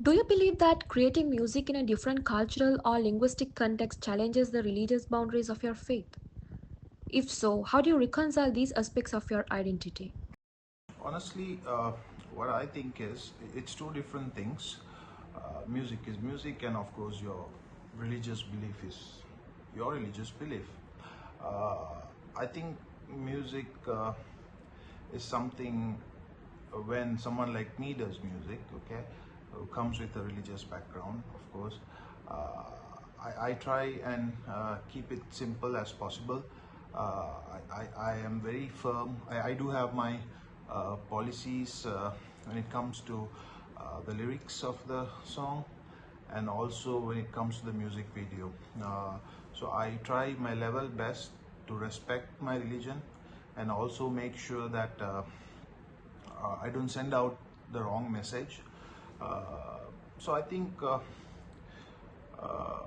Do you believe that creating music in a different cultural or linguistic context challenges the religious boundaries of your faith? If so, how do you reconcile these aspects of your identity? Honestly, what I think is it's two different things. Music is music, and of course, your religious belief is your religious belief. I think music is something when someone like me does music, okay, who comes with a religious background, of course. Uh, I try and keep it simple as possible. I am very firm. I do have my policies when it comes to the lyrics of the song, and also when it comes to the music video. So I try my level best to respect my religion and also make sure that I don't send out the wrong message. So I think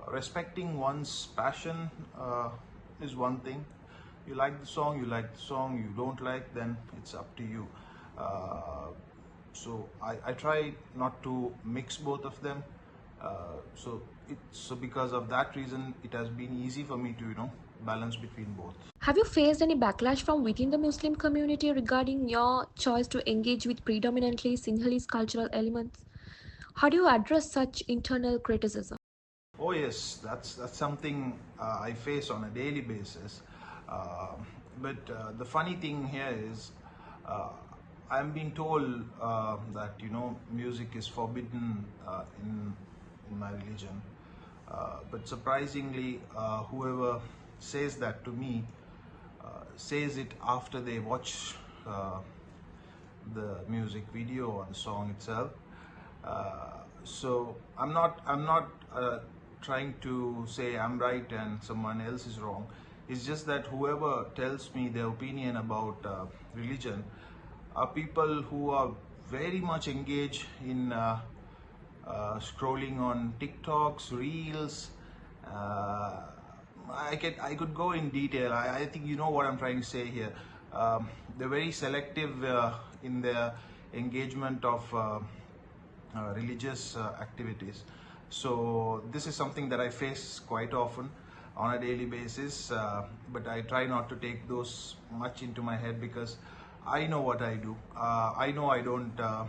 respecting one's passion is one thing. You like the song, you like the song. You don't like, then it's up to you. So I try not to mix both of them. So because of that reason, it has been easy for me to balance between both. Have you faced any backlash from within the Muslim community regarding your choice to engage with predominantly Sinhalese cultural elements? How do you address such internal criticism? Oh yes, that's something I face on a daily basis. But the funny thing here is, uh, I'm being told that music is forbidden in my religion. But surprisingly, whoever says that to me says it after they watch the music video or the song itself. So I'm not trying to say I'm right and someone else is wrong. It's just that whoever tells me their opinion about religion are people who are very much engaged in scrolling on TikToks, Reels. Uh, I could go in detail. I think you know what I'm trying to say here. They're very selective in their engagement of religious activities. So this is something that I face quite often on a daily basis. But I try not to take those much into my head because I know what I do. I know I don't uh,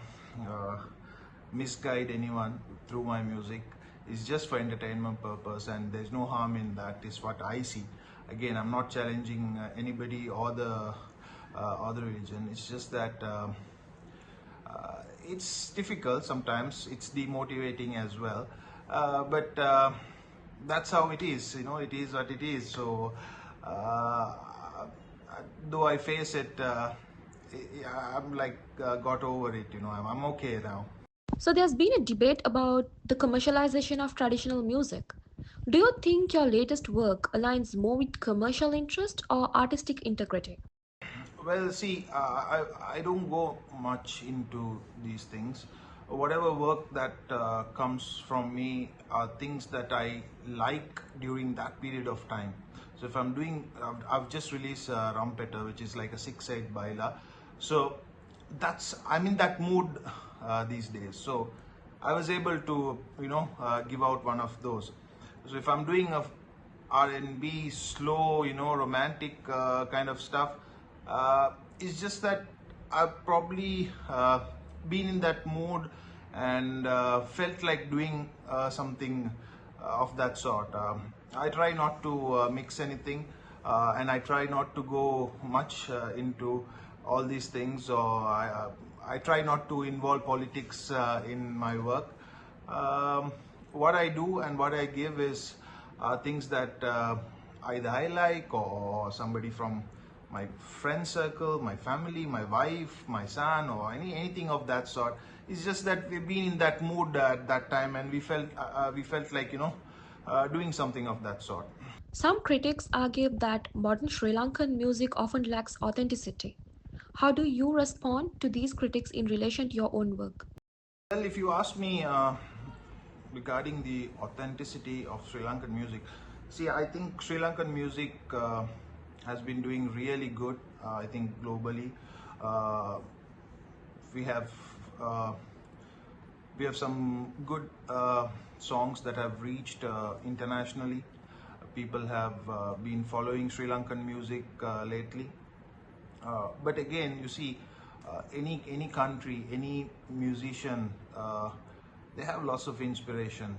misguide anyone through my music. It's just for entertainment purpose, and there's no harm in that. Is what I see. Again, I'm not challenging anybody or the religion. It's just that. It's difficult sometimes. It's demotivating as well, but that's how it is. It is what it is. So uh, though I face it, I'm like got over it. I'm okay now. So, there's been a debate about the commercialization of traditional music. Do you think your latest work aligns more with commercial interest or artistic integrity? Well, see, I don't go much into these things. Whatever work that comes from me are things that I like during that period of time. So if I'm doing, I've just released Rampate, which is like a 6/8 baila. So I'm in that mood these days. So I was able to, give out one of those. So if I'm doing a R&B, slow, romantic kind of stuff. It's just that I've probably been in that mood and felt like doing something of that sort. I try not to mix anything, and I try not to go much into all these things, or I try not to involve politics in my work. What I do and what I give is things that either I like or somebody from my friend circle, my family, my wife, my son, or anything of that sort. It's just that we've been in that mood at that time, and we felt like doing something of that sort. Some critics argue that modern Sri Lankan music often lacks authenticity. How do you respond to these critics in relation to your own work? Well, if you ask me regarding the authenticity of Sri Lankan music, see, I think Sri Lankan music has been doing really good. I think, globally, uh, we have. Uh, We have some good songs that have reached internationally. People have been following Sri Lankan music lately. But again, you see, any country, any musician, they have lots of inspiration.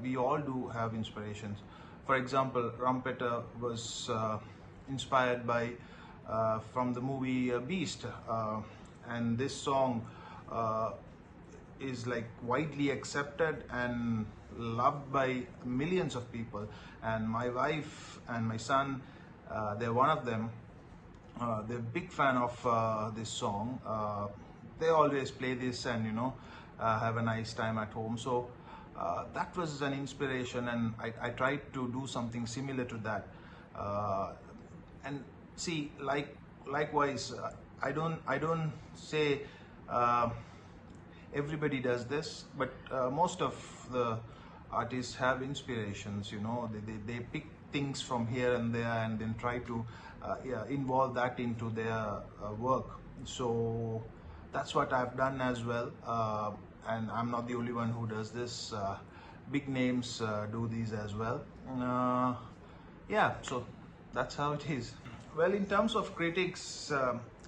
We all do have inspirations. For example, Rampate was inspired by from the movie Beast, and this song is like widely accepted and loved by millions of people. And my wife and my son, they're one of them. They're big fan of this song. They always play this and have a nice time at home. So that was an inspiration, and I tried to do something similar to that. And see, likewise, I don't say everybody does this, but most of the artists have inspirations. They pick things from here and there and then try to yeah, involve that into their work. So that's what I've done as well, and I'm not the only one who does this. Big names do these as well. Yeah, so that's how it is. Well, in terms of critics,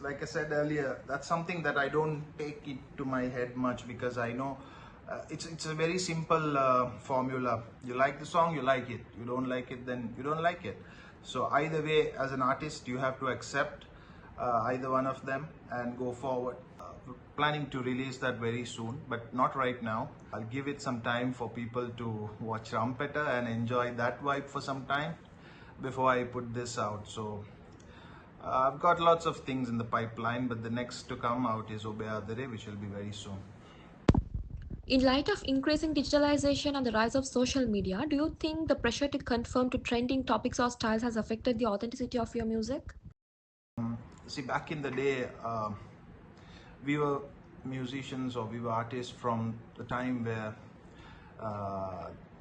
like I said earlier, that's something that I don't take it to my head much, because I know it's a very simple formula. You like the song, you like it. You don't like it, then you don't like it. So either way, as an artist, you have to accept either one of them and go forward. Planning to release that very soon, but not right now. I'll give it some time for people to watch Rampate and enjoy that vibe for some time before I put this out. So I've got lots of things in the pipeline, but the next to come out is Obe Adare, which will be very soon. In light of increasing digitalization and the rise of social media, do you think the pressure to conform to trending topics or styles has affected the authenticity of your music? See, back in the day, we were musicians, or we were artists from the time where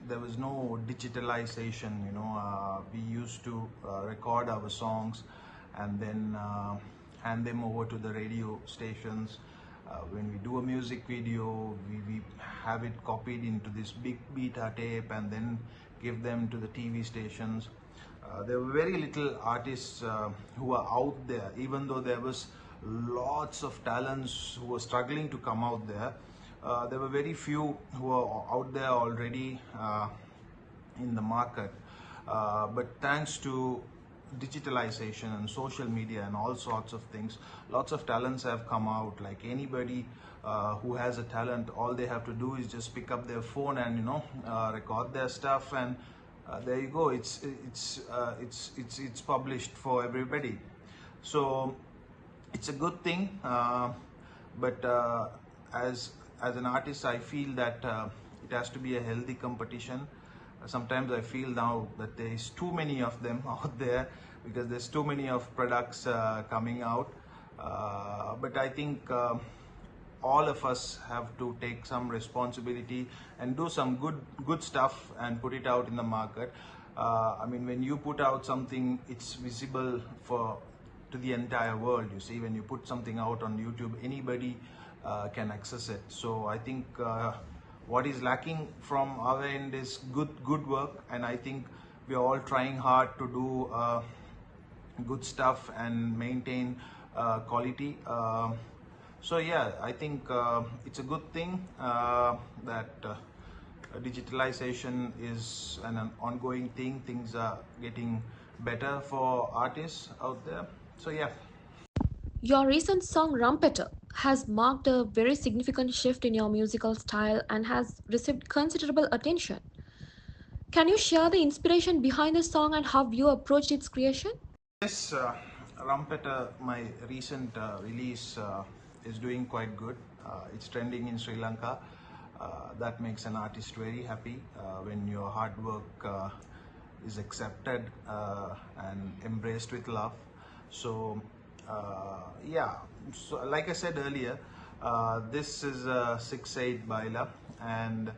there was no digitalization. We used to record our songs and then hand them over to the radio stations. When we do a music video, we have it copied into this big beta tape and then give them to the TV stations. There were very little artists who were out there, even though there was lots of talents who were struggling to come out there. There were very few who were out there already in the market. But thanks to digitalization and social media and all sorts of things, lots of talents have come out. Like anybody who has a talent, all they have to do is just pick up their phone and record their stuff, and there you go. It's published for everybody. So it's a good thing, but as an artist, I feel that it has to be a healthy competition. Sometimes I feel now that there is too many of them out there, because there's too many of products coming out. But I think all of us have to take some responsibility and do some good stuff and put it out in the market. I mean, when you put out something, it's visible to the entire world. You see, when you put something out on YouTube, anybody can access it. So I think what is lacking from our end is good work, and I think we are all trying hard to do good stuff and maintain quality. So yeah, I think it's a good thing that digitalization is an ongoing thing. Things are getting better for artists out there. So yeah. Your recent song Rampate has marked a very significant shift in your musical style and has received considerable attention. Can you share the inspiration behind the song and how you approached its creation? Yes, Rampate, my recent release, is doing quite good. It's trending in Sri Lanka. That makes an artist very happy when your hard work is accepted and embraced with love. So, yeah, so like I said earlier, this is a 6/8 baila, and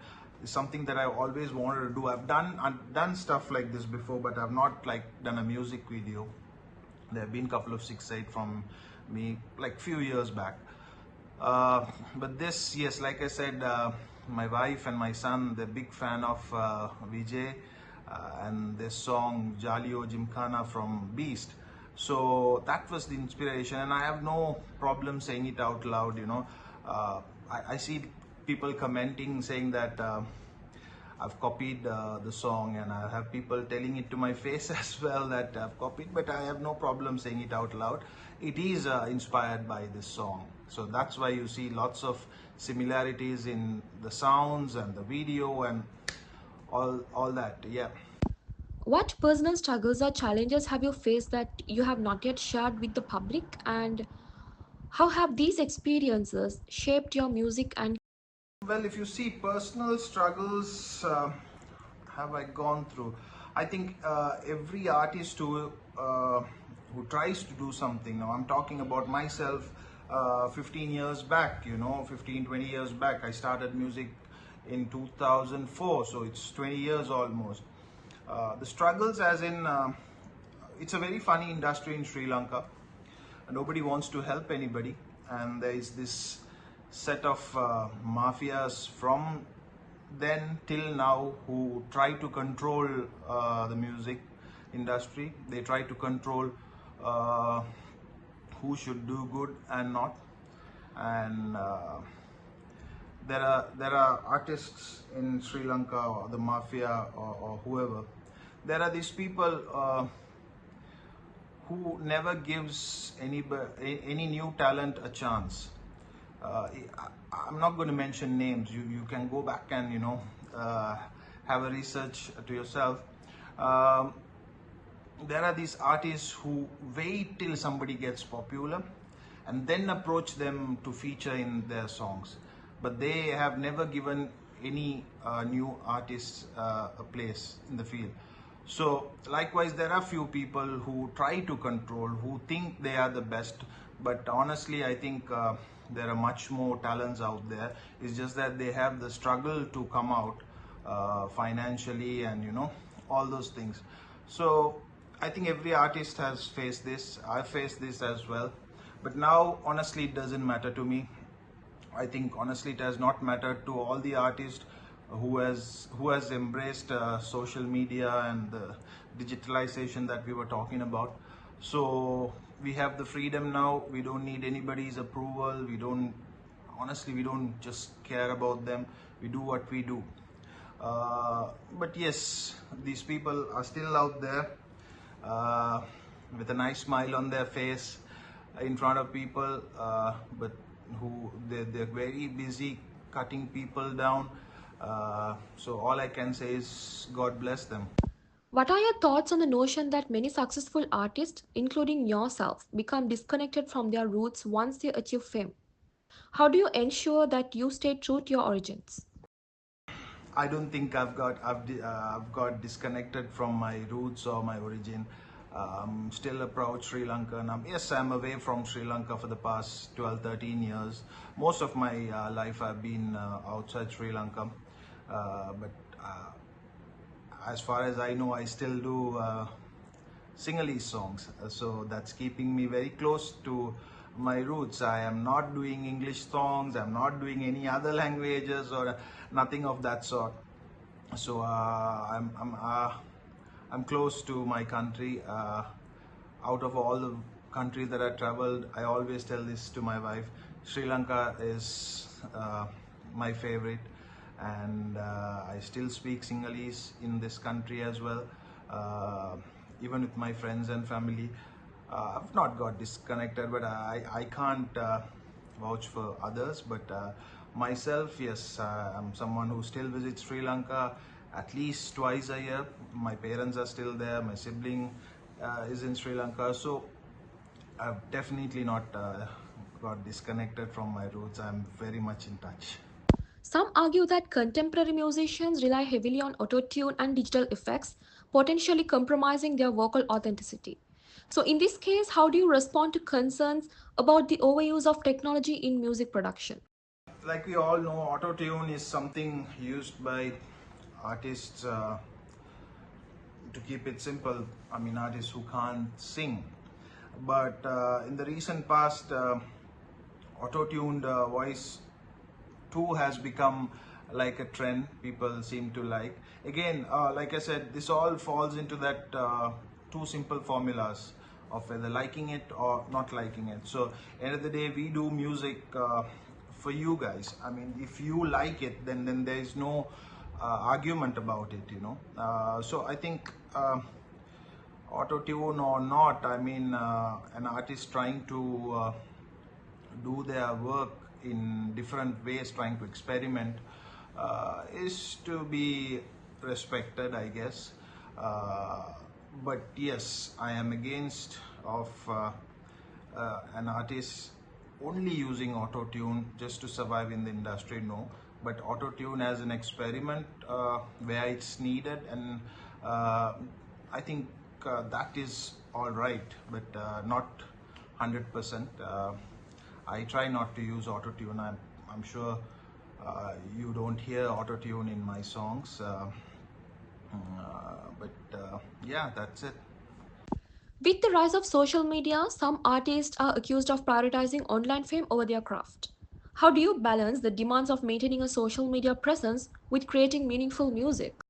it's something that I've always wanted to do. I've done stuff like this before, but I've not like done a music video. There have been a couple of 6/8 from me like few years back. But this, yes, like I said, my wife and my son, they're big fan of Vijay and this song Jalio Gymkhana from Beast. So that was the inspiration, and I have no problem saying it out loud. I see people commenting saying that. I've copied the song, and I have people telling it to my face as well that I've copied, but I have no problem saying it out loud. It is inspired by this song. So that's why you see lots of similarities in the sounds and the video and all that. Yeah. What personal struggles or challenges have you faced that you have not yet shared with the public? And how have these experiences shaped your music and Well, if you see personal struggles, have I gone through? I think every artist who tries to do something. Now, I'm talking about myself. 15 years back, 15, 20 years back, I started music in 2004, so it's 20 years almost. The struggles, as in, it's a very funny industry in Sri Lanka. Nobody wants to help anybody, and there is this set of mafias from then till now who try to control the music industry. They try to control uh, who should do good and not. And there are artists in Sri Lanka, or the mafia, or whoever. There are these people who never gives any new talent a chance. I'm not going to mention names. You can go back and uh, have a research to yourself. Um, there are these artists who wait till somebody gets popular and then approach them to feature in their songs, but they have never given any new artists a place in the field. So likewise, there are few people who try to control, who think they are the best, but honestly I think there are much more talents out there. It's just that they have the struggle to come out financially, and all those things. So I think every artist has faced this. I faced this as well. But now, honestly, it doesn't matter to me. I think honestly, it has not mattered to all the artists who has embraced social media and the digitalisation that we were talking about. So we have the freedom now. We don't need anybody's approval. We don't just care about them. We do what we do. But yes, these people are still out there uh, with a nice smile on their face in front of people, but they're very busy cutting people down. So all I can say is God bless them. what are your thoughts on the notion that many successful artists, including yourself, become disconnected from their roots once they achieve fame? How do you ensure that you stay true to your origins? I don't think I've got disconnected from my roots or my origin. I'm still a proud Sri Lankan. Yes, I'm away from Sri Lanka for the past 12, 13 years. Most of my life I've been outside Sri Lanka. But as far as I know, I still do Sinhalese songs. So that's keeping me very close to my roots. I am not doing English songs. I'm not doing any other languages or nothing of that sort. So I'm close to my country. Out of all the countries that I traveled, I always tell this to my wife. Sri Lanka is my favorite, and I still speak Sinhalese in this country as well. Even with my friends and family, I've not got disconnected, but I can't vouch for others. But myself, yes, I'm someone who still visits Sri Lanka at least twice a year. My parents are still there. My sibling is in Sri Lanka, so I've definitely not got disconnected from my roots. I'm very much in touch. Some argue that contemporary musicians rely heavily on autotune and digital effects, potentially compromising their vocal authenticity. So, in this case, how do you respond to concerns about the overuse of technology in music production? Like we all know, auto tune is something used by artists to keep it simple. I mean, artists who can't sing. But in the recent past, auto-tuned voice too has become like a trend people seem to like. Again, like I said, this all falls into that two simple formulas of whether liking it or not liking it. So end of the day, we do music for you guys. I mean, if you like it, then there is no argument about it, you know. So I think auto tune or not, I mean, an artist trying to do their work in different ways, trying to experiment, is to be respected, I guess. Uh, but yes, I am against of an artist only using auto tune just to survive in the industry. No, but auto tune as an experiment where it's needed, and I think that is all right, but not 100%. I try not to use auto tune. I'm sure you don't hear auto tune in my songs, but yeah, that's it. With the rise of social media, some artists are accused of prioritizing online fame over their craft. How do you balance the demands of maintaining a social media presence with creating meaningful music?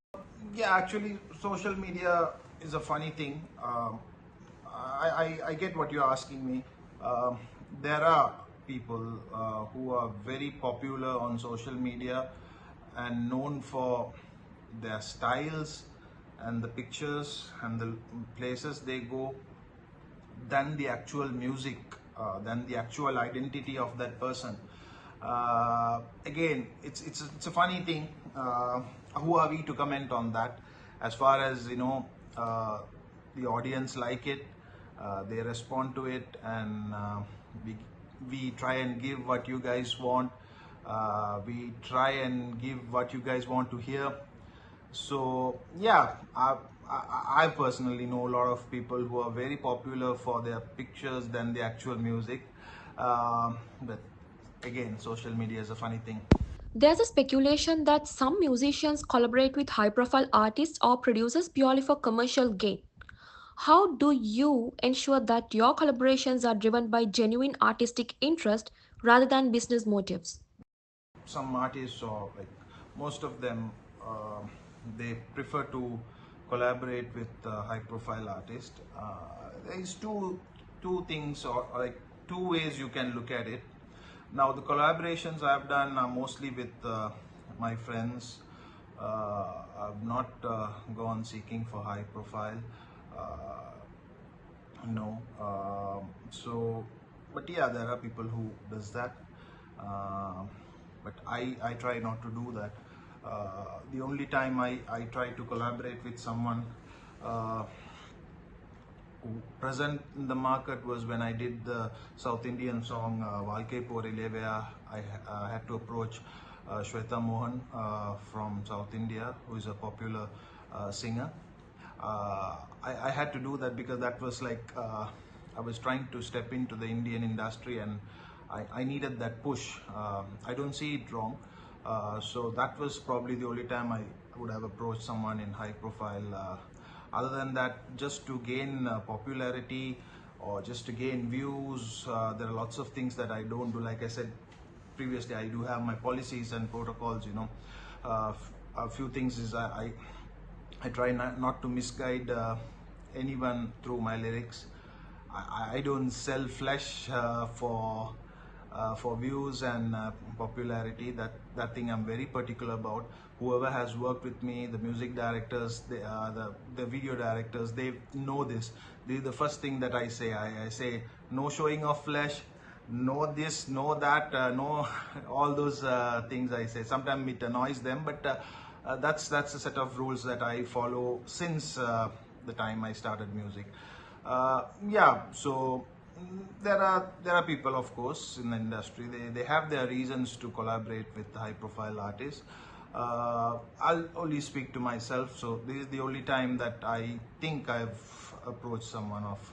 Yeah, actually, social media is a funny thing. I get what you're asking me. Um, there are people who are very popular on social media and known for their styles and the pictures and the places they go than the actual music, than the actual identity of that person. Again, it's a funny thing. Who are we to comment on that? As far as you know, the audience like it, they respond to it, and we we try and give what you guys want. We try and give what you guys want to hear. So yeah, I personally know a lot of people who are very popular for their pictures than the actual music. But again, social media is a funny thing. There's a speculation that some musicians collaborate with high profile artists or producers purely for commercial gain. How do you ensure that your collaborations are driven by genuine artistic interest rather than business motives? Some artists, or like most of them, they prefer to collaborate with high profile artists. There is two things, or like two ways you can look at it. Now the collaborations I've done are mostly with my friends. I've not gone seeking for high profile. uh, no. So, but yeah, there are people who does that. Uh, but I try not to do that. The only time I try to collaborate with someone uh, present in the market was when I did the South Indian song Valke Porile, where I had to approach Shweta Mohan from South India, who is a popular singer. I had to do that because that was like I was trying to step into the Indian industry, and I needed that push. I don't see it wrong. So that was probably the only time I would have approached someone in high profile. Other than that, just to gain popularity or just to gain views, there are lots of things that I don't do. Like I said previously, I do have my policies and protocols, you know. A few things is I try not to misguide anyone through my lyrics. I don't sell flesh for views and popularity. That thing I'm very particular about. Whoever has worked with me, the music directors, the video directors, they know this. The first thing that I say, I say no showing of flesh, no this, no that, no all those things I say. Sometimes it annoys them, but that's a set of rules that I follow since the time I started music. Yeah, so there are people, of course, in the industry. They have their reasons to collaborate with high profile artists. I'll only speak to myself, so this is the only time that I think I've approached someone of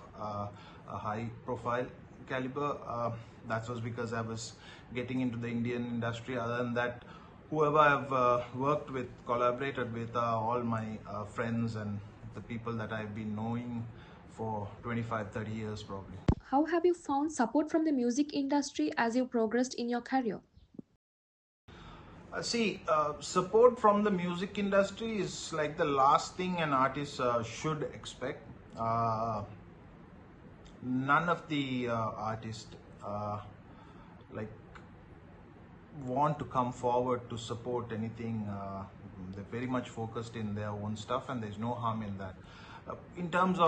a high profile caliber. That was because I was getting into the Indian industry. Other than that, whoever I've worked with, collaborated with, are all my friends and the people that I've been knowing for 25, 30 years probably. how have you found support from the music industry as you progressed in your career? Support from the music industry is like the last thing an artist should expect. Uh, None of the artists uh, like want to come forward to support anything. They're very much focused in their own stuff, and there's no harm in that. In terms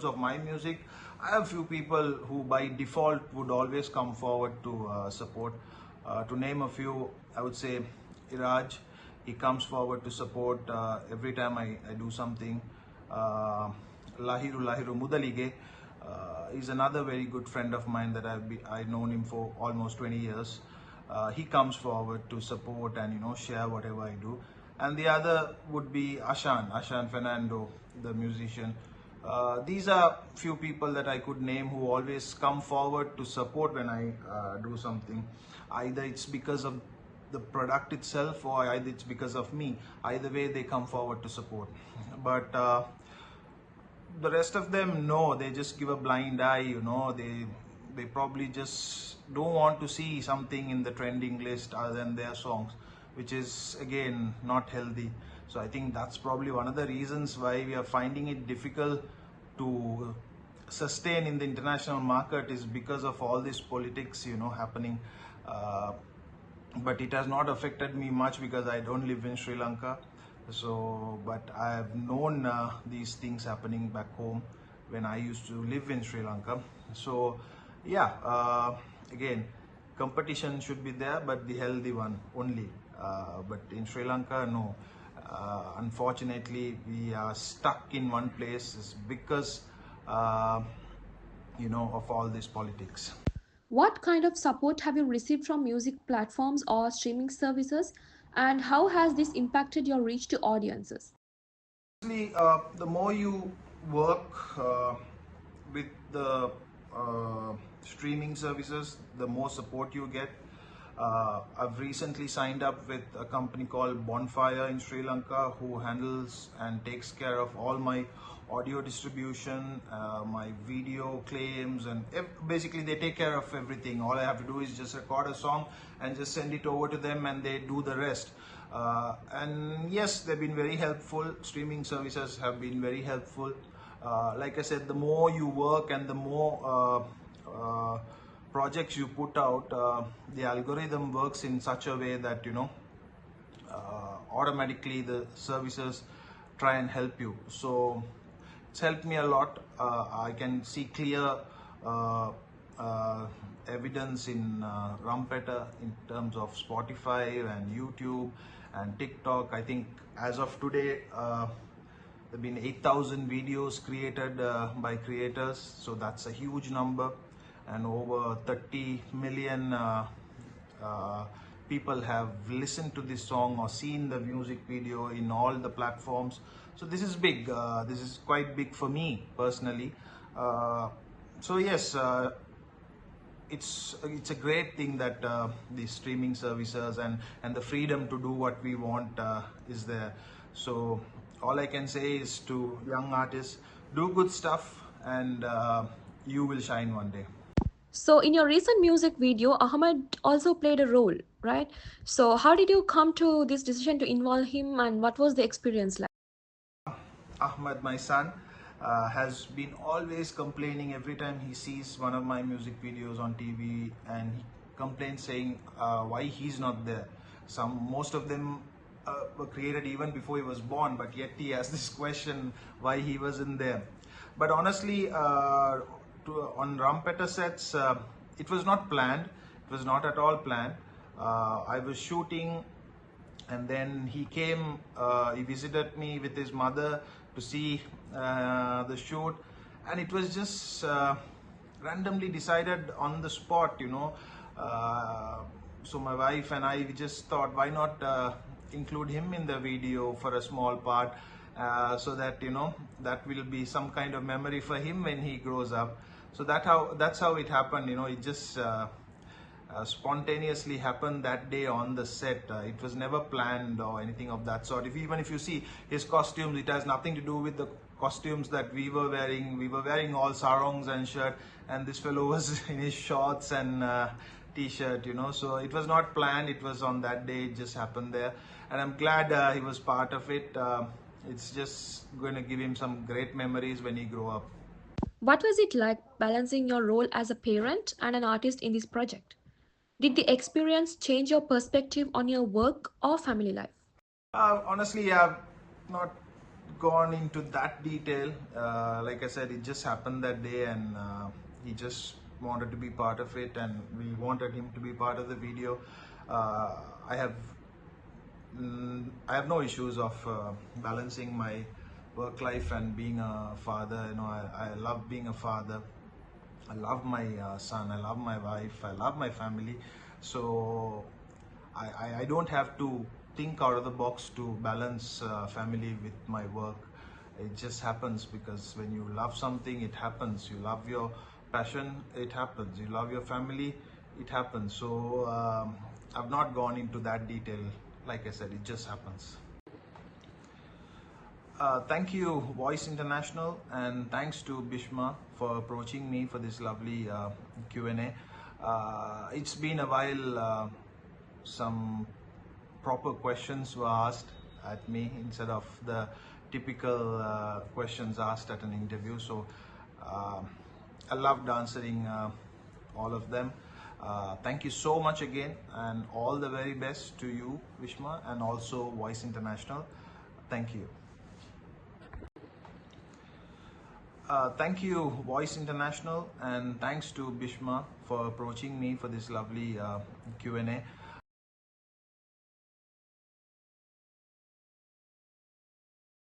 of my music, I have few people who by default would always come forward to support. To name a few, I would say Iraj. He comes forward to support every time I do something. Uh, Lahiru Mudalige is another very good friend of mine that I've known him for almost 20 years. He comes forward to support and share whatever I do. And the other would be Ashan Fernando, the musician. These are few people that I could name who always come forward to support when I do something. Either it's because of the product itself or either it's because of me. Either way, they come forward to support. But the rest of them, no, they just give a blind eye. They probably just don't want to see something in the trending list other than their songs, which is again not healthy. So I think that's probably one of the reasons why we are finding it difficult to sustain in the international market, is because of all this politics happening. uh, but it has not affected me much because I don't live in Sri Lanka. So, but I have known these things happening back home when I used to live in Sri Lanka. So, yeah, again, competition should be there, but the healthy one only. But in Sri Lanka, no. Unfortunately, we are stuck in one place is because, of all this politics. What kind of support have you received from music platforms or streaming services, and how has this impacted your reach to audiences? Actually, the more you work with the streaming services, the more support you get. I've recently signed up with a company called Bonfire in Sri Lanka, who handles and takes care of all my audio distribution, my video claims, and basically they take care of everything. All I have to do is just record a song and just send it over to them, and they do the rest. And yes, they've been very helpful. Streaming services have been very helpful. Like I said, the more you work and the more projects you put out, the algorithm works in such a way that automatically the services try and help you. So it's helped me a lot. I can see clear uh, uh, evidence in Rampate in terms of Spotify and YouTube and TikTok. I think as of today, there have been 8,000 videos created by creators, so that's a huge number, and over 30 million uh, people have listened to this song or seen the music video in all the platforms. So this is big. This is quite big for me personally. So yes, it's a great thing that the streaming services and the freedom to do what we want is there. So all I can say is to young artists, do good stuff, and you will shine one day. So, in your recent music video, Ahmed also played a role, right? So, how did you come to this decision to involve him, and what was the experience like? Ahmad, my son, has been always complaining every time he sees one of my music videos on TV, and he complains saying why he's not there. Most of them were created even before he was born, but yet he has this question why he wasn't there. But honestly, on Rampate sets, it was not planned. It was not at all planned. I was shooting, and then he came. He visited me with his mother to see the shoot, and it was just randomly decided on the spot. So my wife and I, we just thought, why not include him in the video for a small part, so that that will be some kind of memory for him when he grows up. So that's how it happened. It just spontaneously happened that day on the set. It was never planned or anything of that sort. Even if you see his costumes, it has nothing to do with the costumes that we were wearing. We were wearing all sarongs and shirt, and this fellow was in his shorts and t-shirt, you know. So it was not planned. It was on that day. It just happened there, and I'm glad he was part of it. It's just going to give him some great memories when he grow up. What was it like balancing your role as a parent and an artist in this project? Did the experience change your perspective on your work or family life? Honestly, I've not gone into that detail. Like I said, it just happened that day, and he just wanted to be part of it, and we wanted him to be part of the video. Uh, I have I have no issues of balancing my work life and being a father. You know, I love being a father. I love my son. I love my wife. I love my family. So I don't have to think out of the box to balance family with my work. It just happens because when you love something, it happens. You love your passion, it happens. You love your family, it happens. So I've not gone into that detail. Like I said, it just happens. Thank you, Voice International, and thanks to Bishma for approaching me for this lovely Q&A. It's been a while. Some proper questions were asked at me instead of the typical questions asked at an interview. So uh, I loved answering all of them. Thank you so much again, and all the very best to you, Vishma, and also Voice International. Thank you. Thank you, Voice International, and thanks to Bishma for approaching me for this lovely Q&A.